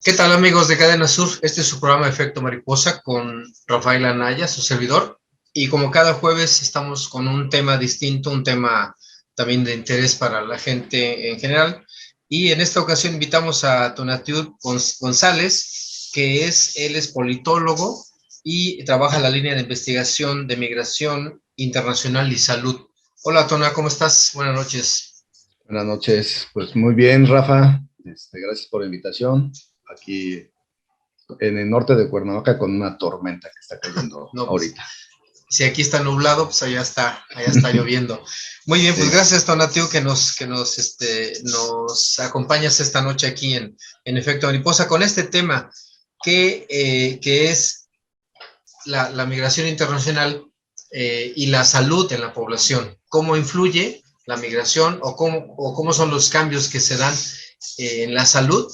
¿Qué tal, amigos de Cadena Sur? Este es su programa Efecto Mariposa con Rafael Anaya, su servidor. Y como cada jueves estamos con un tema distinto, un tema también de interés para la gente en general. Y en esta ocasión invitamos a Tonatiuh González, él es politólogo y trabaja en la línea de investigación de migración internacional y salud. Hola, Tona, ¿cómo estás? Buenas noches. Buenas noches, pues muy bien, Rafa. Gracias por la invitación. Aquí en el norte de Cuernavaca con una tormenta que está cayendo No, pues ahorita. si aquí está nublado, pues allá está lloviendo. Muy bien, pues Sí, gracias, Tonatiuh, nos acompañas esta noche aquí en Efecto Mariposa con este tema que es la migración internacional y la salud en la población. ¿Cómo influye la migración o cómo son los cambios que se dan en la salud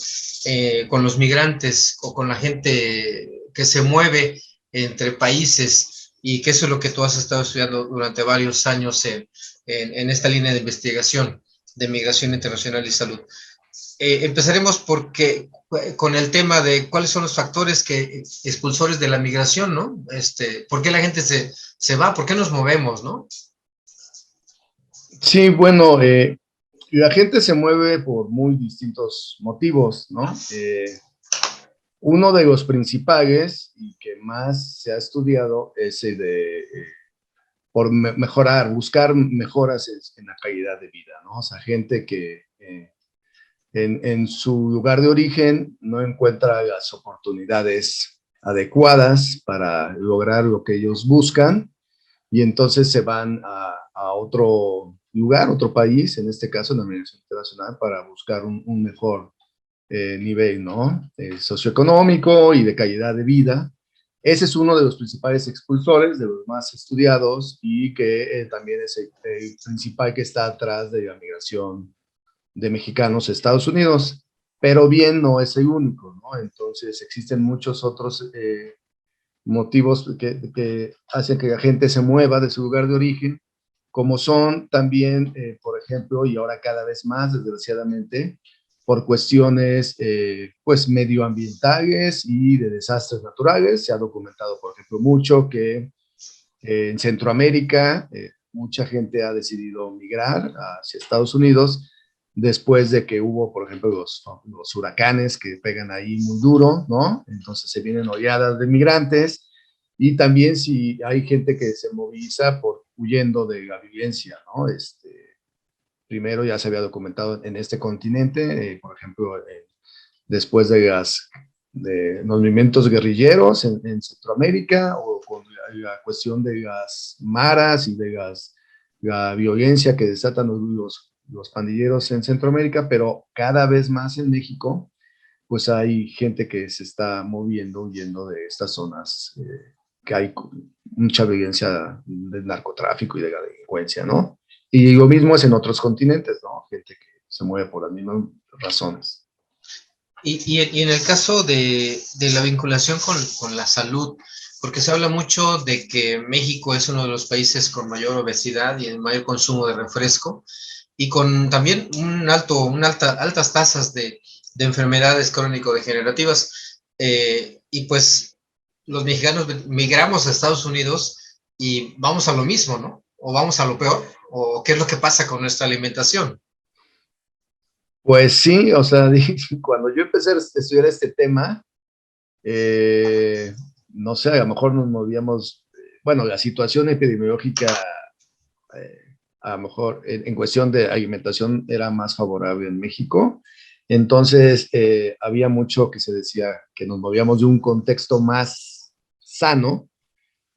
con los migrantes o con la gente que se mueve entre países? Y que eso es lo que tú has estado estudiando durante varios años en esta línea de investigación de migración internacional y salud. Empezaremos con el tema de cuáles son los factores expulsores de la migración, ¿no? ¿Por qué la gente se va? ¿Por qué nos movemos, no? sí, bueno, la gente se mueve por muy distintos motivos, ¿no? Uno de los principales y que más se ha estudiado es el de por mejorar, buscar mejoras en la calidad de vida, ¿no? O sea, gente que en su lugar de origen no encuentra las oportunidades adecuadas para lograr lo que ellos buscan y entonces se van a otro lugar, otro país, en este caso en la migración internacional, para buscar un mejor nivel, ¿no? Socioeconómico y de calidad de vida. Ese es uno de los principales expulsores, de los más estudiados y que también es el principal que está atrás de la migración de mexicanos a Estados Unidos, pero bien no es el único, ¿no? Entonces existen muchos otros motivos que hacen que la gente se mueva de su lugar de origen, como son también, por ejemplo, y ahora cada vez más, desgraciadamente, por cuestiones pues medioambientales y de desastres naturales. Se ha documentado, por ejemplo, mucho que en Centroamérica mucha gente ha decidido migrar hacia Estados Unidos después de que hubo, por ejemplo, los huracanes que pegan ahí muy duro, ¿no? Entonces se vienen oleadas de migrantes y también si hay gente que se moviliza por huyendo de la violencia, ¿no? Primero ya se había documentado en este continente, por ejemplo, después de los movimientos guerrilleros en Centroamérica o con la cuestión de las maras y de la violencia que desatan los pandilleros en Centroamérica, pero cada vez más en México, pues hay gente que se está moviendo, huyendo de estas zonas que hay mucha violencia del narcotráfico y de la delincuencia, ¿no? Y lo mismo es en otros continentes, ¿no? Gente que se mueve por las mismas razones. Y en el caso de la vinculación con la salud, porque se habla mucho de que México es uno de los países con mayor obesidad y el mayor consumo de refresco, y con también altas tasas de enfermedades crónico-degenerativas. Y pues los mexicanos migramos a Estados Unidos y vamos a lo mismo, ¿no? O vamos a lo peor, o qué es lo que pasa con nuestra alimentación. Pues sí, o sea, cuando yo empecé a estudiar este tema, no sé, a lo mejor nos movíamos, bueno, la situación epidemiológica, a lo mejor en cuestión de alimentación era más favorable en México. Entonces, había mucho que se decía que nos movíamos de un contexto más sano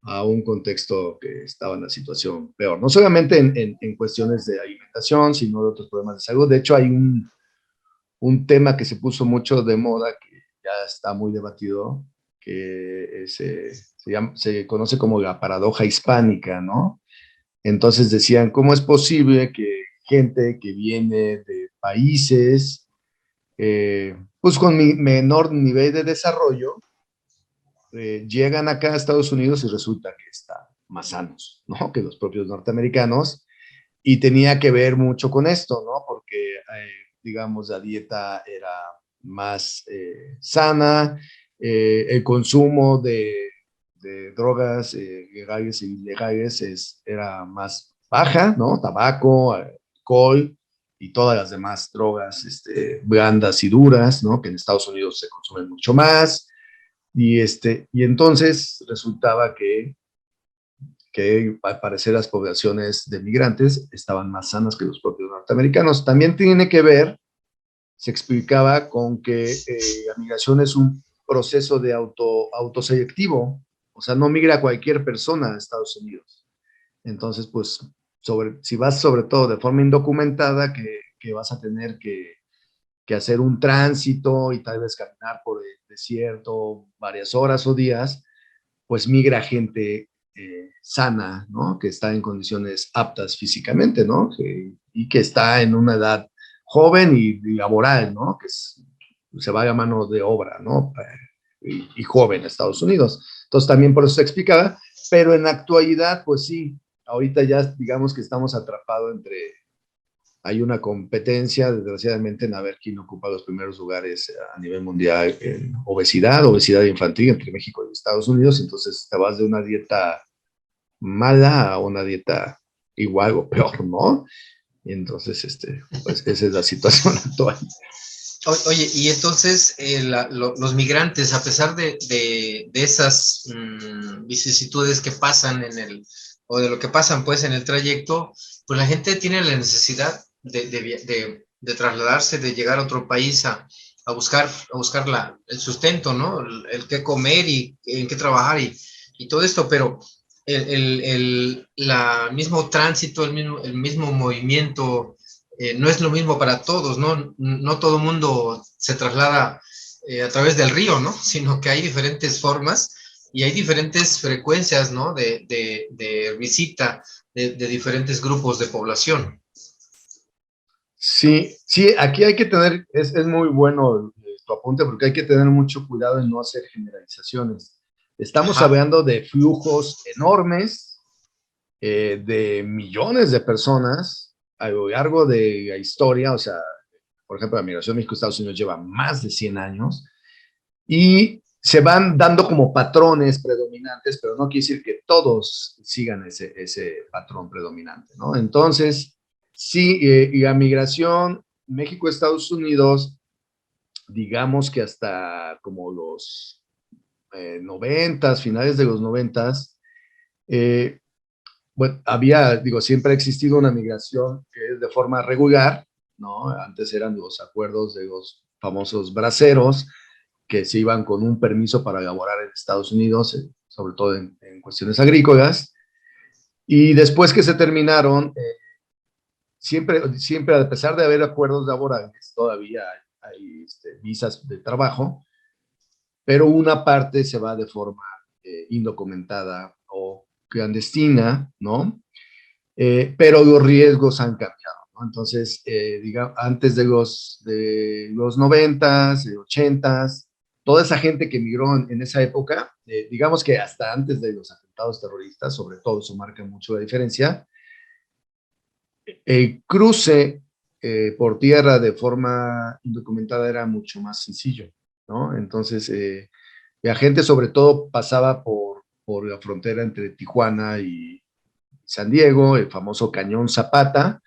a un contexto que estaba en la situación peor. No solamente en cuestiones de alimentación, sino de otros problemas de salud. De hecho, hay un tema que se puso mucho de moda, que ya está muy debatido, que se conoce como la paradoja hispánica, ¿no? Entonces decían, ¿cómo es posible que gente que viene de países pues con menor nivel de desarrollo llegan acá a Estados Unidos y resulta que están más sanos, ¿no? Que los propios norteamericanos? Y tenía que ver mucho con esto, ¿no? Porque, digamos, la dieta era más sana, el consumo de drogas legales y ilegales era más baja, ¿no? Tabaco, alcohol y todas las demás drogas blandas y duras, ¿no? Que en Estados Unidos se consumen mucho más. Y entonces resultaba que al parecer las poblaciones de migrantes estaban más sanas que los propios norteamericanos. También tiene que ver, se explicaba, con que la migración es un proceso de autoselectivo, o sea, no migra cualquier persona a Estados Unidos. Entonces, pues, si vas sobre todo de forma indocumentada, que vas a tener que hacer un tránsito y tal vez caminar por el desierto varias horas o días, pues migra gente sana, ¿no? Que está en condiciones aptas físicamente, ¿no? Y que está en una edad joven y laboral, ¿no? Se va a mano de obra, ¿no? Y joven a Estados Unidos. Entonces también por eso se explicaba, pero en la actualidad, pues sí, ahorita ya digamos que estamos atrapados hay una competencia, desgraciadamente, en a ver quién ocupa los primeros lugares a nivel mundial en obesidad infantil entre México y Estados Unidos. Entonces te vas de una dieta mala a una dieta igual o peor, ¿no? Y entonces, pues esa es la situación actual. Oye, y entonces los migrantes, a pesar de esas vicisitudes que pasan o de lo que pasan pues en el trayecto, pues la gente tiene la necesidad de trasladarse, de llegar a otro país a buscar el sustento, ¿no? El qué comer y en qué trabajar y todo esto, pero el mismo tránsito, el mismo movimiento no es lo mismo para todos, ¿no? No todo el mundo se traslada a través del río, ¿no? Sino que hay diferentes formas y hay diferentes frecuencias, ¿no? De visita de diferentes grupos de población. Sí, sí, aquí hay que tener, es muy bueno tu apunte porque hay que tener mucho cuidado en no hacer generalizaciones. Estamos Ajá. hablando de flujos enormes, de millones de personas a lo largo de la historia. O sea, por ejemplo, la migración México-Estados Unidos lleva más de 100 años y se van dando como patrones predominantes, pero no quiere decir que todos sigan ese patrón predominante, ¿no? Entonces, sí, y la migración México-Estados Unidos, digamos que hasta como los 90, finales de los 90, eh, bueno, siempre ha existido una migración que es de forma regular, ¿no? Antes eran los acuerdos de los famosos braceros, que se iban con un permiso para laborar en Estados Unidos, sobre todo en cuestiones agrícolas. Y después que se terminaron, siempre, a pesar de haber acuerdos laborales, todavía hay visas de trabajo, pero una parte se va de forma indocumentada o clandestina, ¿no? Pero los riesgos han cambiado, ¿no? Entonces, antes de los 90s, 80s, toda esa gente que emigró en esa época, digamos que hasta antes de los atentados terroristas, sobre todo, eso marca mucho la diferencia, el cruce por tierra de forma indocumentada era mucho más sencillo, ¿no? Entonces, la gente sobre todo pasaba por la frontera entre Tijuana y San Diego, el famoso Cañón Zapata,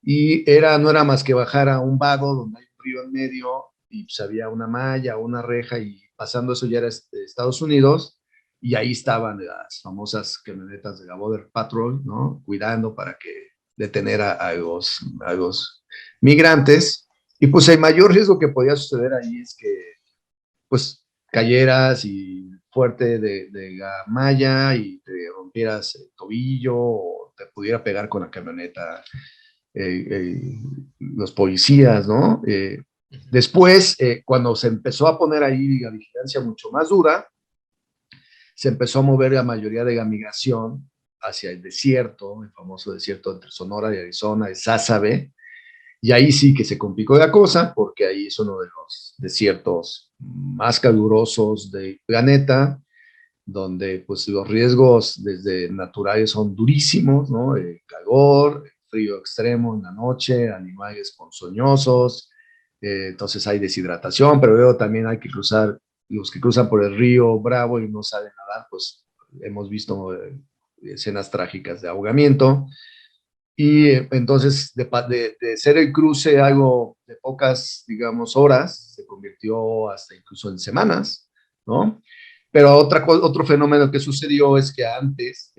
y no era más que bajar a un vado donde hay un río en medio y pues había una malla, una reja, y pasando eso ya era Estados Unidos, y ahí estaban las famosas camionetas de la Border Patrol, ¿no? Cuidando para que detener a los migrantes. Y pues el mayor riesgo que podía suceder ahí es que pues cayeras y fuerte de la malla y te rompieras el tobillo o te pudiera pegar con la camioneta los policías, ¿no? Después, cuando se empezó a poner ahí la vigilancia mucho más dura, se empezó a mover la mayoría de la migración hacia el desierto, el famoso desierto entre Sonora y Arizona, el Sázabe, y ahí sí que se complicó la cosa, porque ahí es uno de los desiertos más calurosos del planeta, donde pues los riesgos desde naturales son durísimos, ¿no? El calor, el frío extremo en la noche, animales ponzoñosos, Entonces hay deshidratación, pero luego también hay que cruzar, los que cruzan por el río Bravo y no saben nadar, pues hemos visto escenas trágicas de ahogamiento. Y entonces, de ser el cruce algo de pocas, digamos, horas, se convirtió hasta incluso en semanas, ¿no? Pero otro fenómeno que sucedió es que antes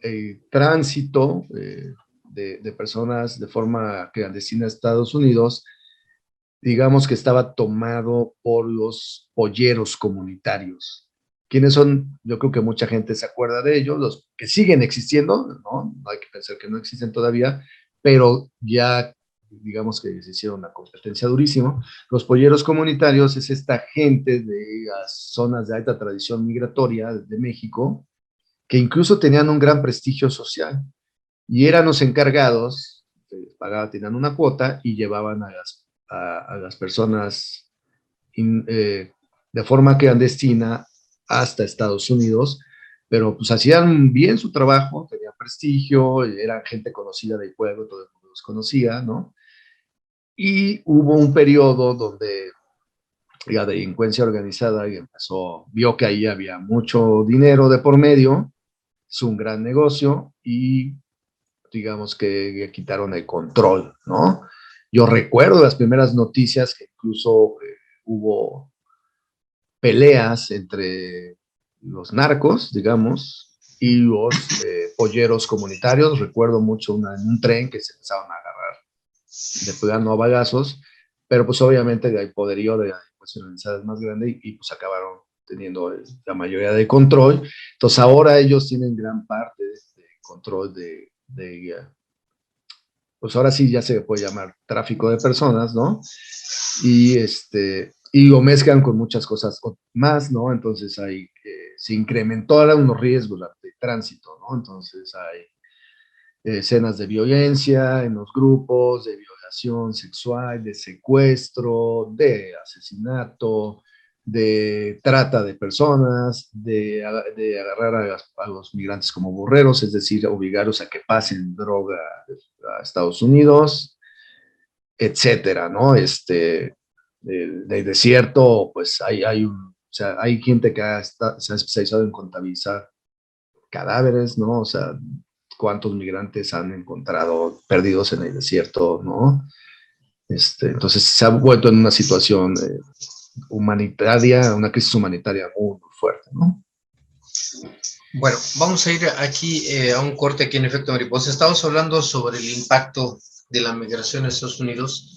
el tránsito de personas de forma clandestina a Estados Unidos, digamos que estaba tomado por los polleros comunitarios. ¿Quiénes son? Yo creo que mucha gente se acuerda de ellos, los que siguen existiendo, ¿no? No hay que pensar que no existen todavía, pero ya digamos que se hicieron una competencia durísima. Los polleros comunitarios es esta gente de las zonas de alta tradición migratoria de México, que incluso tenían un gran prestigio social y eran los encargados, pagaban, tenían una cuota y llevaban a las personas de forma clandestina hasta Estados Unidos, pero pues hacían bien su trabajo, tenían prestigio, eran gente conocida del pueblo, todo el mundo los conocía, ¿no? Y hubo un periodo donde la delincuencia organizada vio que ahí había mucho dinero de por medio, es un gran negocio y digamos que le quitaron el control, ¿no? Yo recuerdo las primeras noticias que incluso hubo peleas entre los narcos, digamos, y los polleros comunitarios. Recuerdo mucho en un tren que se empezaron a agarrar de plano a balazos, pero pues obviamente el poderío de la delincuencia organizada es más grande y pues acabaron teniendo la mayoría de control. Entonces ahora ellos tienen gran parte de control pues ahora sí ya se puede llamar tráfico de personas, ¿no? Y lo mezclan con muchas cosas más, ¿no? Entonces se incrementó ahora unos riesgos de tránsito, ¿no? Entonces hay escenas de violencia en los grupos, de violación sexual, de secuestro, de asesinato, de trata de personas, de agarrar a los migrantes como burreros, es decir, obligarlos a que pasen droga a Estados Unidos, etcétera, ¿no? Del desierto, pues o sea, hay gente que se ha especializado en contabilizar cadáveres, ¿no? O sea, cuántos migrantes han encontrado perdidos en el desierto, ¿no? Entonces se ha vuelto en una situación humanitaria, una crisis humanitaria muy, muy fuerte, ¿no? Bueno, vamos a ir aquí a un corte aquí en Efecto Mariposa. Estamos hablando sobre el impacto de la migración a Estados Unidos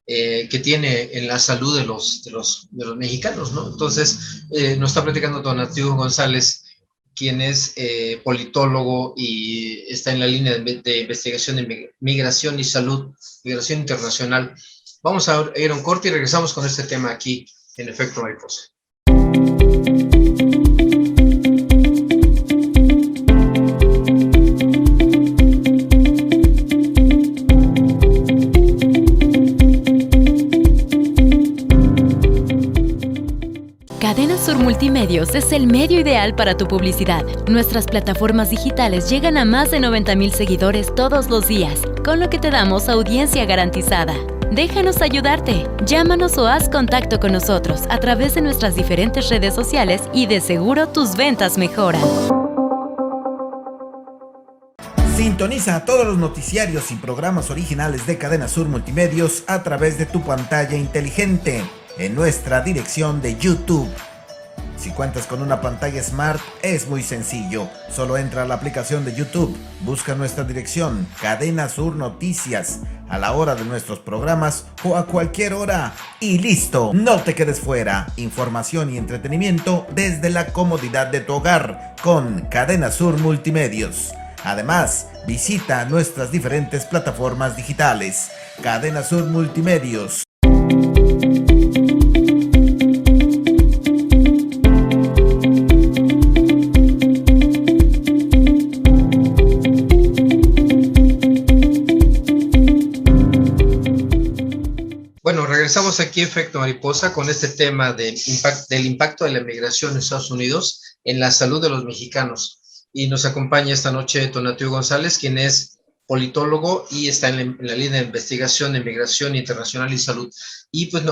que tiene en la salud de los mexicanos, ¿no? Entonces, nos está platicando Tonatiuh González, quien es politólogo y está en la línea de investigación de migración y salud, migración internacional. Vamos a ir a un corte y regresamos con este tema aquí en Efecto Mariposa. Cadena Sur Multimedios es el medio ideal para tu publicidad. Nuestras plataformas digitales llegan a más de 90,000 seguidores todos los días, con lo que te damos audiencia garantizada. Déjanos ayudarte. Llámanos o haz contacto con nosotros a través de nuestras diferentes redes sociales y de seguro tus ventas mejoran. Sintoniza todos los noticiarios y programas originales de Cadena Sur Multimedios a través de tu pantalla inteligente en nuestra dirección de YouTube. Si cuentas con una pantalla Smart, es muy sencillo. Solo entra a la aplicación de YouTube, busca nuestra dirección, Cadena Sur Noticias, a la hora de nuestros programas o a cualquier hora. Y listo, no te quedes fuera. Información y entretenimiento desde la comodidad de tu hogar con Cadena Sur Multimedios. Además, visita nuestras diferentes plataformas digitales. Cadena Sur Multimedios. Bueno, regresamos aquí a Efecto Mariposa con este tema del impacto de la migración en Estados Unidos en la salud de los mexicanos. Y nos acompaña esta noche Tonatiuh González, quien es politólogo y está en la línea de investigación de migración internacional y salud. Y pues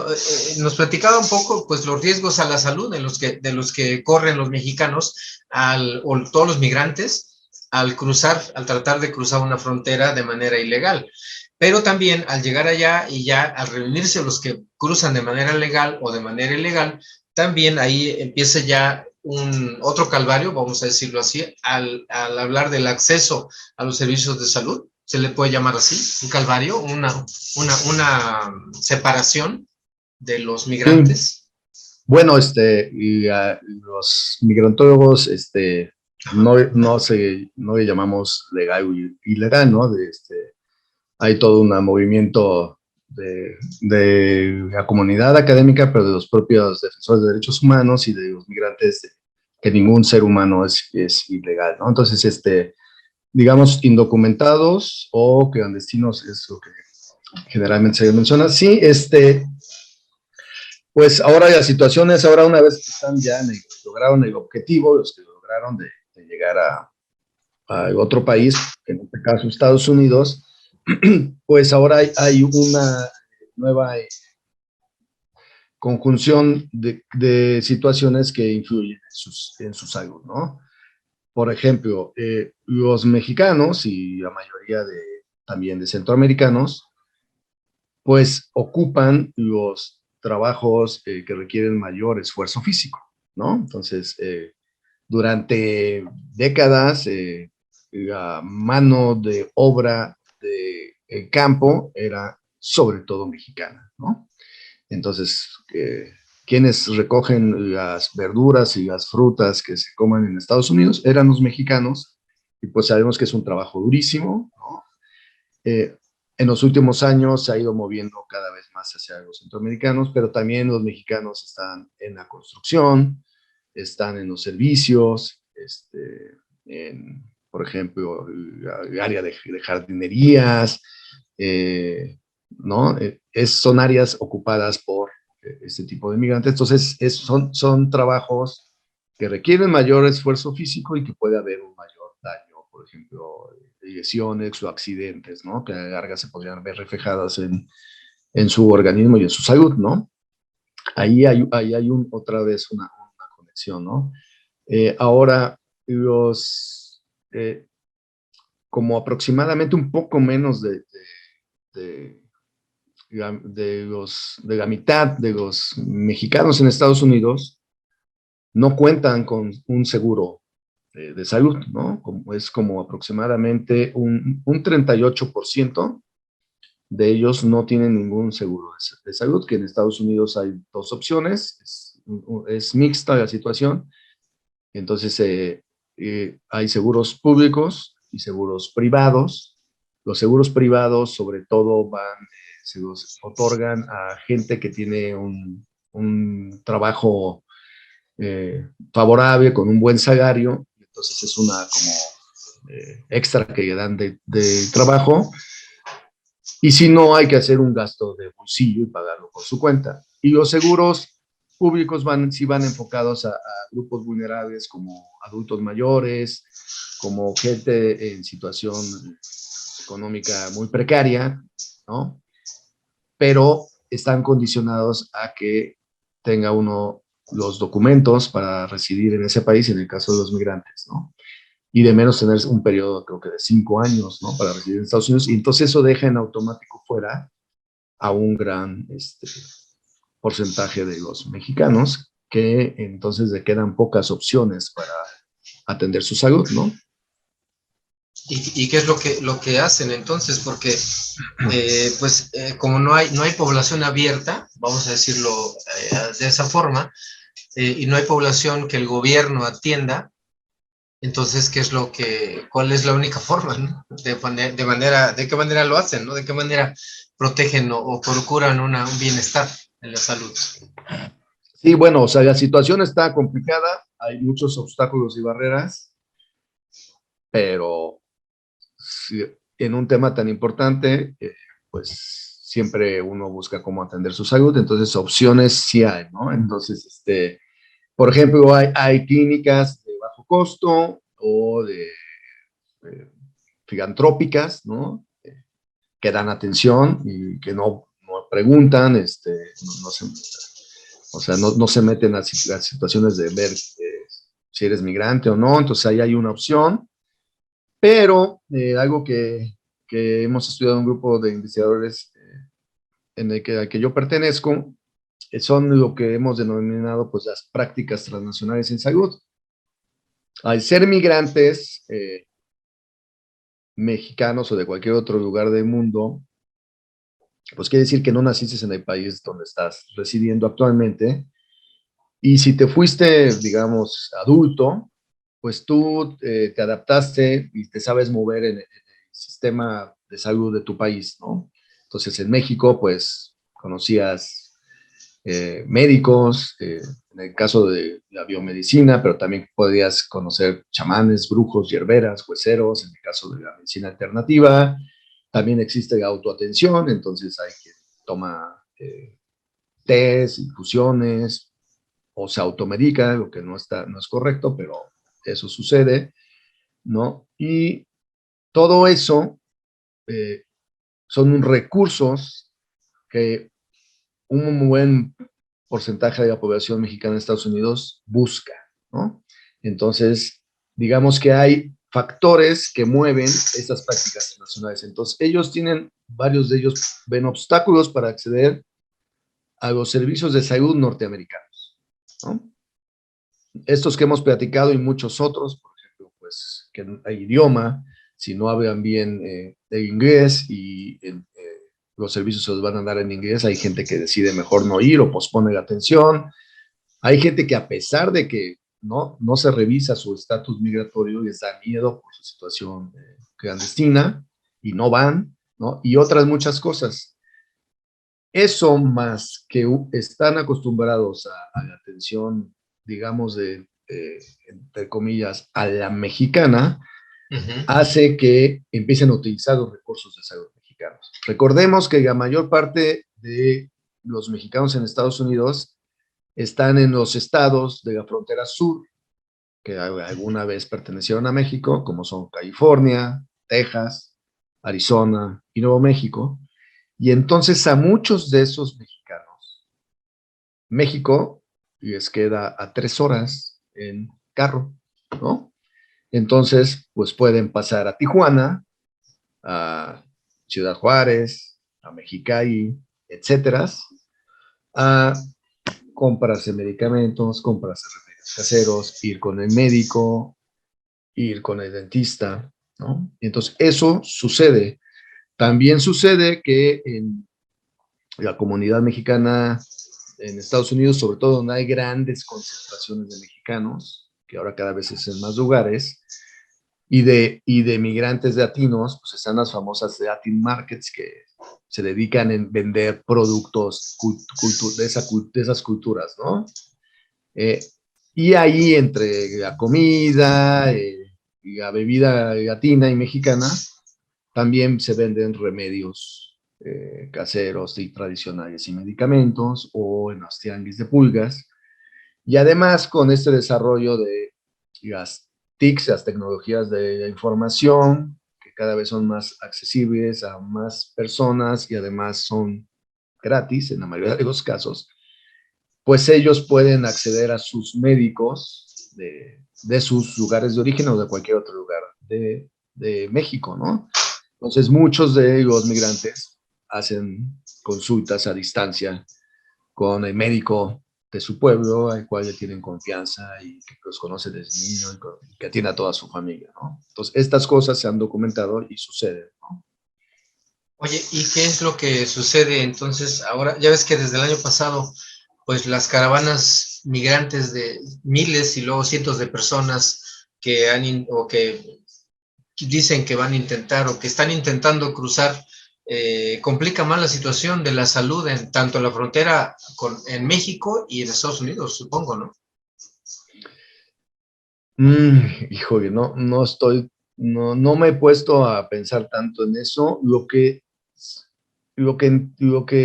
nos platicaba un poco pues los riesgos a la salud de los que corren los mexicanos o todos los migrantes al tratar de cruzar una frontera de manera ilegal. Pero también al llegar allá y ya al reunirse los que cruzan de manera legal o de manera ilegal, también ahí empieza ya otro calvario, vamos a decirlo así, al hablar del acceso a los servicios de salud, se le puede llamar así, un calvario, una separación de los migrantes. Bueno, los migrantólogos, no le llamamos legal o ilegal, ¿no? Hay todo un movimiento de la comunidad académica, pero de los propios defensores de derechos humanos y de los migrantes, que ningún ser humano es ilegal, ¿no? Entonces, digamos, indocumentados o clandestinos es lo que generalmente se menciona. Sí, pues ahora la situación es, ahora una vez que están ya lograron el objetivo, los que lograron de llegar a otro país, en este caso Estados Unidos, pues ahora hay una nueva conjunción de situaciones que influyen en su salud, ¿no? Por ejemplo, los mexicanos y la mayoría también de centroamericanos, pues ocupan los trabajos que requieren mayor esfuerzo físico, ¿no? Entonces, durante décadas, la mano de obra del campo era sobre todo mexicana, ¿no? Entonces, quienes recogen las verduras y las frutas que se comen en Estados Unidos eran los mexicanos, y pues sabemos que es un trabajo durísimo, ¿no? En los últimos años se ha ido moviendo cada vez más hacia los centroamericanos, pero también los mexicanos están en la construcción, están en los servicios, por ejemplo, el área de jardinerías, ¿no? Son áreas ocupadas por este tipo de migrantes. Entonces, son trabajos que requieren mayor esfuerzo físico y que puede haber un mayor daño, por ejemplo, lesiones o accidentes, ¿no? Que a la larga se podrían ver reflejadas en su organismo y en su salud, ¿no? Ahí hay otra vez una conexión, ¿no? Ahora, como aproximadamente un poco menos de la mitad de los mexicanos en Estados Unidos no cuentan con un seguro de salud, ¿no? Es como aproximadamente un 38% de ellos no tienen ningún seguro de salud, que en Estados Unidos hay dos opciones, es mixta la situación. Entonces, hay seguros públicos y seguros privados. Los seguros privados, sobre todo, se los otorgan a gente que tiene un trabajo favorable, con un buen salario. Entonces, es una como extra que le dan de trabajo. Y si no, hay que hacer un gasto de bolsillo y pagarlo por su cuenta. Y los seguros públicos sí van enfocados a grupos vulnerables como adultos mayores, como gente en situación económica muy precaria, ¿no? Pero están condicionados a que tenga uno los documentos para residir en ese país, en el caso de los migrantes, ¿no? Y de menos tener un periodo, creo que de 5 años, ¿no? Para residir en Estados Unidos, y entonces eso deja en automático fuera a un gran porcentaje de los mexicanos, que entonces le quedan pocas opciones para atender su salud, ¿no? ¿Y qué es lo que hacen entonces? Porque, como no hay población abierta, vamos a decirlo de esa forma, y no hay población que el gobierno atienda, entonces, ¿cuál es la única forma, ¿no? ¿De qué manera lo hacen, ¿no? ¿De qué manera protegen o procuran un bienestar en la salud? Sí, bueno, o sea, la situación está complicada, hay muchos obstáculos y barreras, pero en un tema tan importante, pues siempre uno busca cómo atender su salud, entonces opciones sí hay, ¿no? Entonces, por ejemplo, hay clínicas de bajo costo o filantrópicas, ¿no? Que dan atención y que no preguntan, no se meten a situaciones de ver si eres migrante o no, entonces ahí hay una opción, pero algo que hemos estudiado un grupo de investigadores al que yo pertenezco, son lo que hemos denominado pues las prácticas transnacionales en salud. Al ser migrantes mexicanos o de cualquier otro lugar del mundo, pues quiere decir que no naciste en el país donde estás residiendo actualmente, y si te fuiste, digamos, adulto, pues tú te adaptaste y te sabes mover en el sistema de salud de tu país, ¿no? Entonces, en México, pues, conocías médicos, en el caso de la biomedicina, pero también podías conocer chamanes, brujos, hierberas, hueseros, en el caso de la medicina alternativa. También existe la autoatención, entonces hay quien toma tés, infusiones, o se automedica, lo que no es correcto, pero eso sucede, ¿no? Y todo eso son recursos que un buen porcentaje de la población mexicana en Estados Unidos busca, ¿no? Entonces, digamos que hay factores que mueven esas prácticas internacionales. Entonces, varios de ellos ven obstáculos para acceder a los servicios de salud norteamericanos, ¿no? Estos que hemos platicado y muchos otros, por ejemplo, pues que hay idioma, si no hablan bien el inglés y los servicios se los van a dar en inglés, hay gente que decide mejor no ir o pospone la atención. Hay gente que, a pesar de que no se revisa su estatus migratorio, les da miedo por su situación clandestina y no van, ¿no? Y otras muchas cosas. Eso, más que están acostumbrados a la atención, digamos, entre comillas, a la mexicana, hace que empiecen a utilizar los recursos de salud mexicanos. Recordemos que la mayor parte de los mexicanos en Estados Unidos están en los estados de la frontera sur, que alguna vez pertenecieron a México, como son California, Texas, Arizona y Nuevo México. Y entonces a muchos de esos mexicanos, México les queda a 3 horas en carro, ¿no? Entonces, pues pueden pasar a Tijuana, a Ciudad Juárez, a Mexicali, etcétera, a comprarse medicamentos, comprarse remedios caseros, ir con el médico, ir con el dentista, ¿no? Entonces, eso sucede. También sucede que en la comunidad mexicana en Estados Unidos, sobre todo donde hay grandes concentraciones de mexicanos, que ahora cada vez es en más lugares, y de migrantes latinos, pues están las famosas Latin Markets, que se dedican en vender productos de esas culturas, ¿no? Y ahí, entre la comida y la bebida latina y mexicana, también se venden remedios caseros y tradicionales y medicamentos, o en las tianguis de pulgas. Y además, con este desarrollo de las TICs, las tecnologías de la información, que cada vez son más accesibles a más personas y además son gratis en la mayoría de los casos, pues ellos pueden acceder a sus médicos de sus lugares de origen o de cualquier otro lugar de México, ¿no? Entonces, muchos de los migrantes hacen consultas a distancia con el médico de su pueblo, al cual le tienen confianza y que los conoce desde niño y que tiene a toda su familia, ¿no? Entonces, estas cosas se han documentado y suceden, ¿no? Oye, ¿y qué es lo que sucede entonces ahora? Ya ves que desde el año pasado, pues las caravanas migrantes de miles y luego cientos de personas que dicen que van a intentar o que están intentando cruzar, complica más la situación de la salud en tanto la frontera en México y en Estados Unidos, supongo, ¿no? Híjole, no me he puesto a pensar tanto en eso. Lo que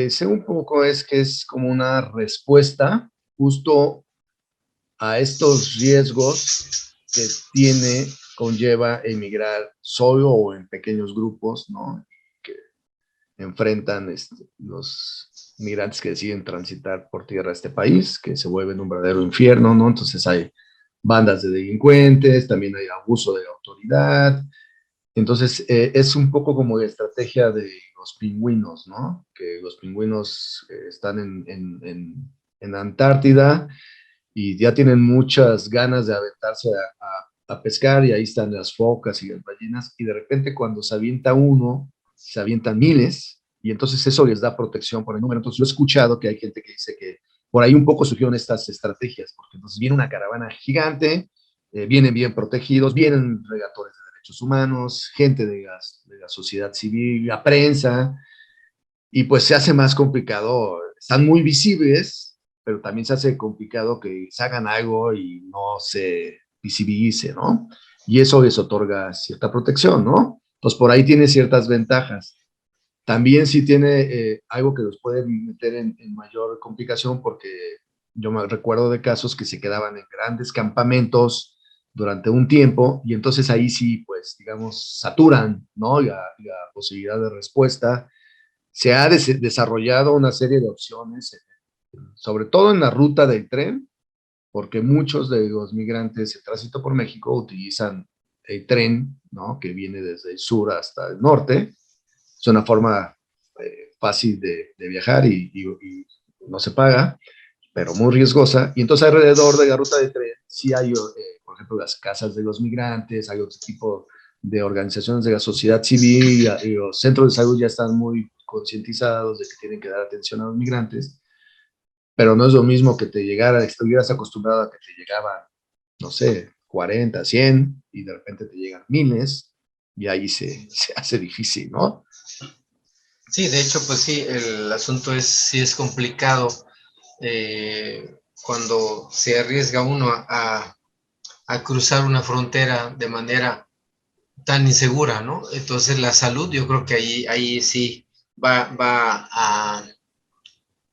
sé un poco es que es como una respuesta justo a estos riesgos que tiene conlleva emigrar solo o en pequeños grupos, ¿no? Que enfrentan los migrantes que deciden transitar por tierra a este país, que se vuelven un verdadero infierno, ¿no? Entonces hay bandas de delincuentes, también hay abuso de autoridad. Entonces, es un poco como la estrategia de los pingüinos, ¿no? Que los pingüinos están en Antártida y ya tienen muchas ganas de aventarse a pescar, y ahí están las focas y las ballenas, y de repente cuando se avienta uno, se avientan miles, y entonces eso les da protección por el número. Entonces yo he escuchado que hay gente que dice que por ahí un poco surgieron estas estrategias, porque entonces viene una caravana gigante, vienen bien protegidos, vienen regatores de derechos humanos, gente de la sociedad civil, la prensa, y pues se hace más complicado, están muy visibles, pero también se hace complicado que se hagan algo y no se visibilice, ¿no? Y eso les otorga cierta protección, ¿no? Entonces por ahí tiene ciertas ventajas. También sí tiene algo que los puede meter en mayor complicación, porque yo me recuerdo de casos que se quedaban en grandes campamentos durante un tiempo, y entonces ahí sí, pues, digamos, saturan, ¿no? La posibilidad de respuesta. Se ha desarrollado una serie de opciones, sobre todo en la ruta del tren, porque muchos de los migrantes en tránsito por México utilizan el tren, ¿no? Que viene desde el sur hasta el norte. Es una forma fácil de viajar y no se paga, pero muy riesgosa. Y entonces alrededor de la ruta de tren sí hay, por ejemplo, las casas de los migrantes, hay otro tipo de organizaciones de la sociedad civil, y los centros de salud ya están muy concientizados de que tienen que dar atención a los migrantes, pero no es lo mismo que te llegara, estuvieras acostumbrado a que te llegaban, no sé, 40, 100, y de repente te llegan miles, y ahí se hace difícil, ¿no? Sí, de hecho, pues sí, el asunto sí es complicado cuando se arriesga uno a cruzar una frontera de manera tan insegura, ¿no? Entonces la salud, yo creo que ahí sí va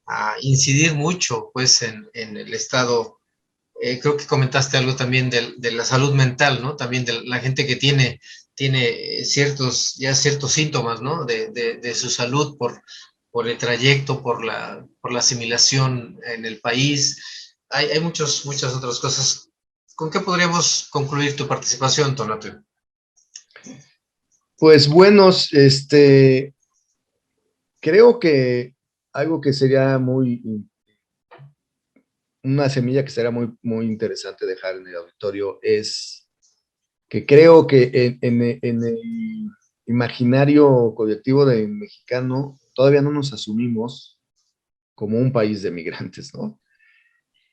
a incidir mucho, pues, en el estado. Creo que comentaste algo también de la salud mental, ¿no? También de la gente que tiene ciertos síntomas, ¿no? De su salud por el trayecto, por la asimilación en el país. Hay muchas otras cosas. ¿Con qué podríamos concluir tu participación, Tonatiuh? Pues buenos, creo que algo que sería una semilla que sería muy interesante dejar en el auditorio es que creo que en el imaginario colectivo del mexicano todavía no nos asumimos como un país de migrantes, ¿no?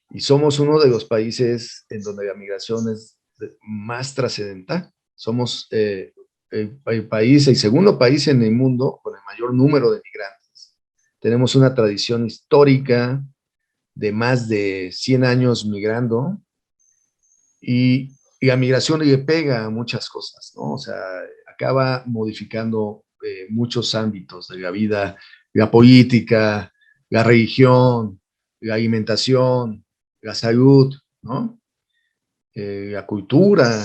Y somos uno de los países en donde la migración es más trascendental. Somos el país, el segundo país en el mundo con el mayor número de migrantes. Tenemos una tradición histórica de más de 100 años migrando, y la migración le pega a muchas cosas, ¿no? O sea, acaba modificando muchos ámbitos de la vida, la política, la religión, la alimentación, la salud, ¿no? La cultura,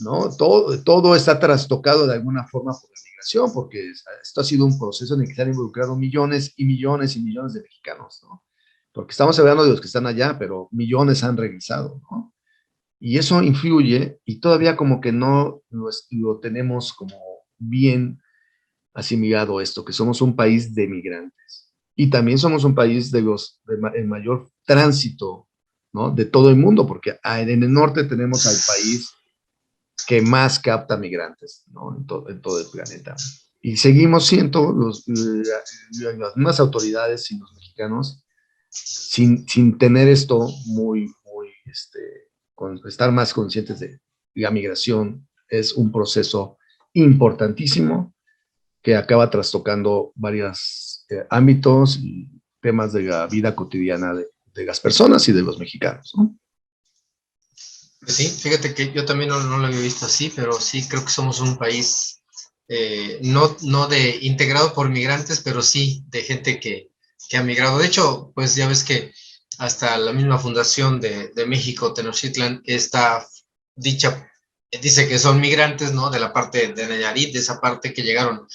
¿no? Todo está trastocado de alguna forma por la migración, porque esto ha sido un proceso en el que se han involucrado millones y millones y millones de mexicanos, ¿no? Porque estamos hablando de los que están allá, pero millones han regresado, ¿no? Y eso influye, y todavía como que no lo tenemos como bien asimilado esto, que somos un país de migrantes. Y también somos un país el mayor tránsito, ¿no? De todo el mundo, porque en el norte tenemos al país que más capta migrantes, ¿no? En todo el planeta. Y seguimos siendo las mismas autoridades y los mexicanos sin tener esto estar más conscientes de la migración. Es un proceso importantísimo que acaba trastocando varios ámbitos y temas de la vida cotidiana de las personas y de los mexicanos, ¿no? Pues sí, fíjate que yo también no lo había visto así, pero sí creo que somos un país no integrado por migrantes, pero sí de gente que ha migrado. De hecho, pues ya ves que hasta la misma fundación de México, Tenochtitlan, está dicha dice que son migrantes, ¿no? De la parte de Nayarit, de esa parte que llegaron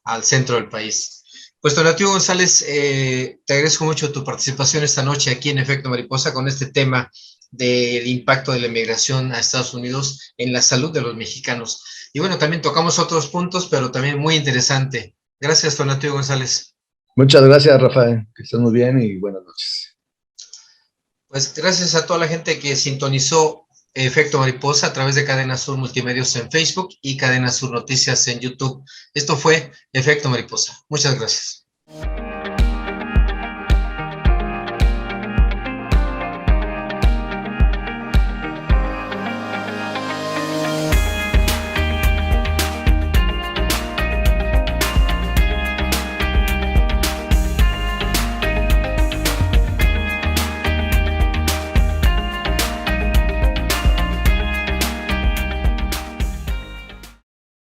al centro del país. Pues Tonatiuh González, te agradezco mucho tu participación esta noche aquí en Efecto Mariposa con este tema del impacto de la inmigración a Estados Unidos en la salud de los mexicanos. Y bueno, también tocamos otros puntos, pero también muy interesante. Gracias, Tonatiuh González. Muchas gracias, Rafael. Que estés muy bien y buenas noches. Pues gracias a toda la gente que sintonizó Efecto Mariposa a través de Cadena Sur Multimedios en Facebook y Cadena Sur Noticias en YouTube. Esto fue Efecto Mariposa. Muchas gracias.